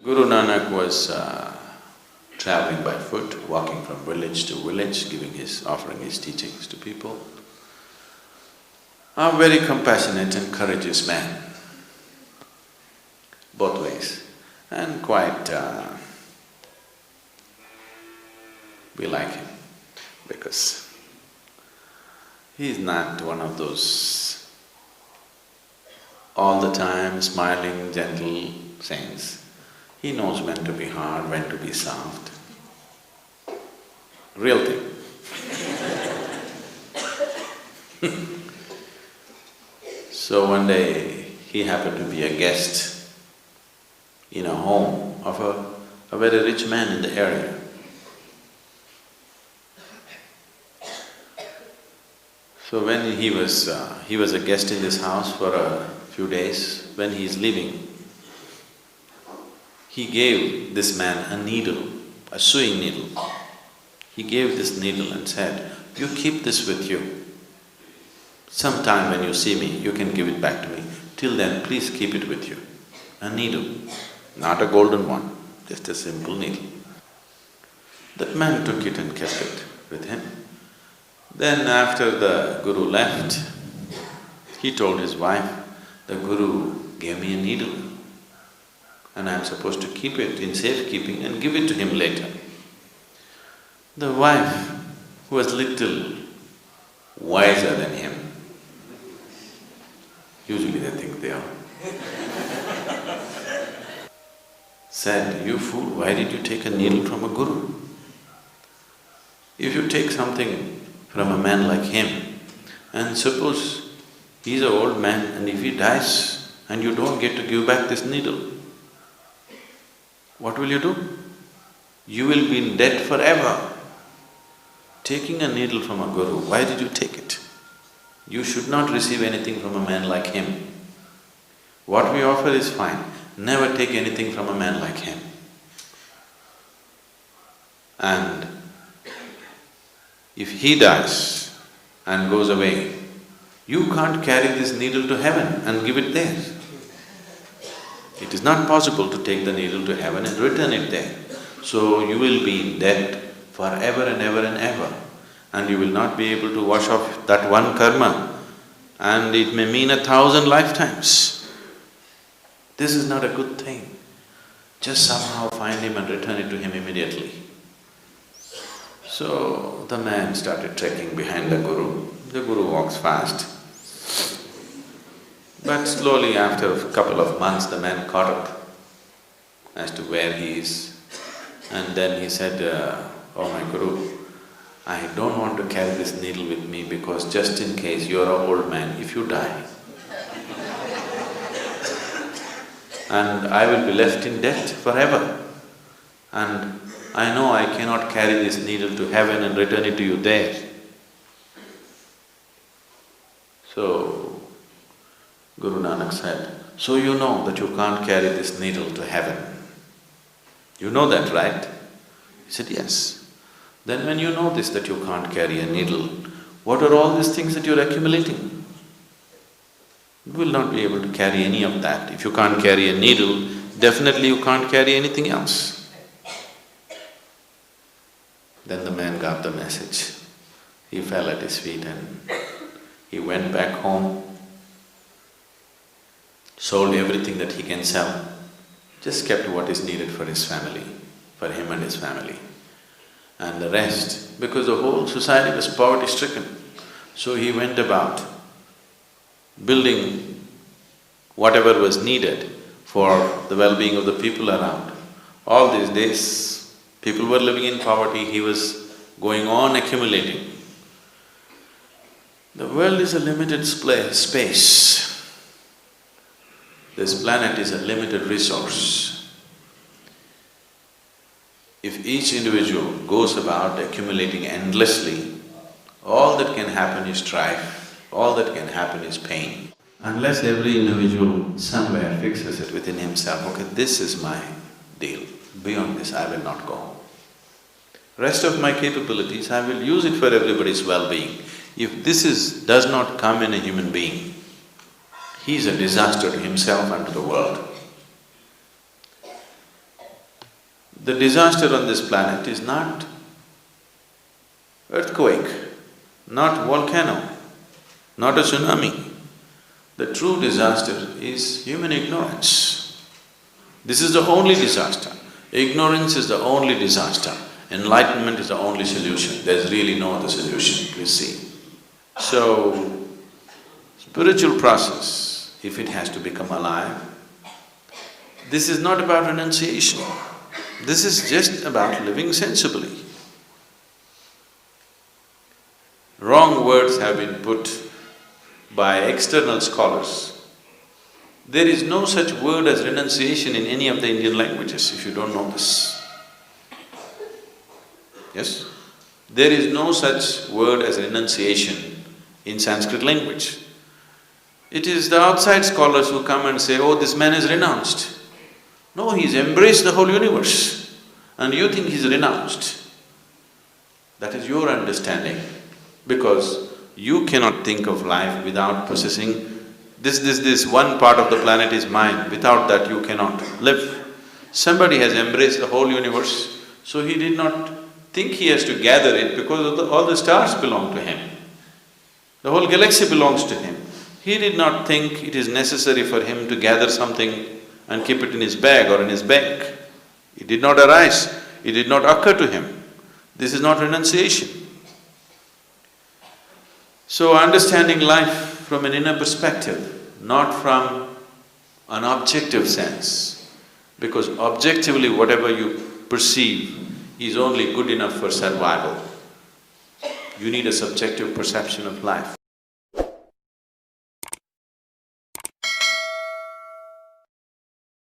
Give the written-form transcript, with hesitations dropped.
Guru Nanak was traveling by foot, walking from village to village, offering his teachings to people. A very compassionate and courageous man, both ways, and quite… we like him because he's not one of those all the time smiling, gentle saints. He knows when to be hard, when to be soft. Real thing. So one day, he happened to be a guest in a home of a very rich man in the area. So when he was a guest in this house for a few days. When he is leaving, he gave this man a needle, a sewing needle. He gave this needle and said, "You keep this with you. Sometime when you see me, you can give it back to me. Till then, please keep it with you." A needle, not a golden one, just a simple needle. That man took it and kept it with him. Then after the Guru left, he told his wife, "The Guru gave me a needle and I'm supposed to keep it in safekeeping and give it to him later." The wife, who was little wiser than him, usually they think they are, said, "You fool, why did you take a needle from a Guru? If you take something from a man like him, and suppose he's an old man and if he dies and you don't get to give back this needle, what will you do? You will be in debt forever. Taking a needle from a Guru, why did you take it? You should not receive anything from a man like him. What we offer is fine, never take anything from a man like him. And if he dies and goes away, you can't carry this needle to heaven and give it there. It is not possible to take the needle to heaven and return it there. So you will be in debt forever and ever and ever, and you will not be able to wash off that one karma, and it may mean 1,000 lifetimes. This is not a good thing. Just somehow find him and return it to him immediately." So the man started trekking behind the Guru. The Guru walks fast. But slowly, after a couple of months, the man caught up as to where he is. And then he said, "Oh my Guru, I don't want to carry this needle with me because just in case you're an old man, if you die, and I will be left in debt forever. And I know I cannot carry this needle to heaven and return it to you there." So, Guru Nanak said, "So you know that you can't carry this needle to heaven. You know that, right?" He said, "Yes." "Then when you know this, that you can't carry a needle, what are all these things that you're accumulating? You will not be able to carry any of that. If you can't carry a needle, definitely you can't carry anything else." Then the man got the message. He fell at his feet and he went back home, sold everything that he can sell, just kept what is needed for his family, for him and his family. And the rest, because the whole society was poverty-stricken, so he went about building whatever was needed for the well-being of the people around. All these days, people were living in poverty, he was going on accumulating. The world is a limited space. This planet is a limited resource. If each individual goes about accumulating endlessly, all that can happen is strife, all that can happen is pain. Unless every individual somewhere fixes it within himself, okay, this is my deal, beyond this I will not go. Rest of my capabilities, I will use it for everybody's well-being. If does not come in a human being, he is a disaster to himself and to the world. The disaster on this planet is not earthquake, not volcano, not a tsunami. The true disaster is human ignorance. This is the only disaster. Ignorance is the only disaster. Enlightenment is the only solution. There's really no other solution, please see. So, spiritual process, if it has to become alive, this is not about renunciation. This is just about living sensibly. Wrong words have been put by external scholars. There is no such word as renunciation in any of the Indian languages, if you don't know this. Yes? There is no such word as renunciation in Sanskrit language. It is the outside scholars who come and say, oh, this man is renounced. No, he's embraced the whole universe and you think he's renounced. That is your understanding, because you cannot think of life without possessing this one part of the planet is mine, without that you cannot live. Somebody has embraced the whole universe, so he did not think he has to gather it because all the stars belong to him. The whole galaxy belongs to him. He did not think it is necessary for him to gather something and keep it in his bag or in his bank. It did not arise, it did not occur to him. This is not renunciation. So understanding life from an inner perspective, not from an objective sense, because objectively whatever you perceive is only good enough for survival. You need a subjective perception of life.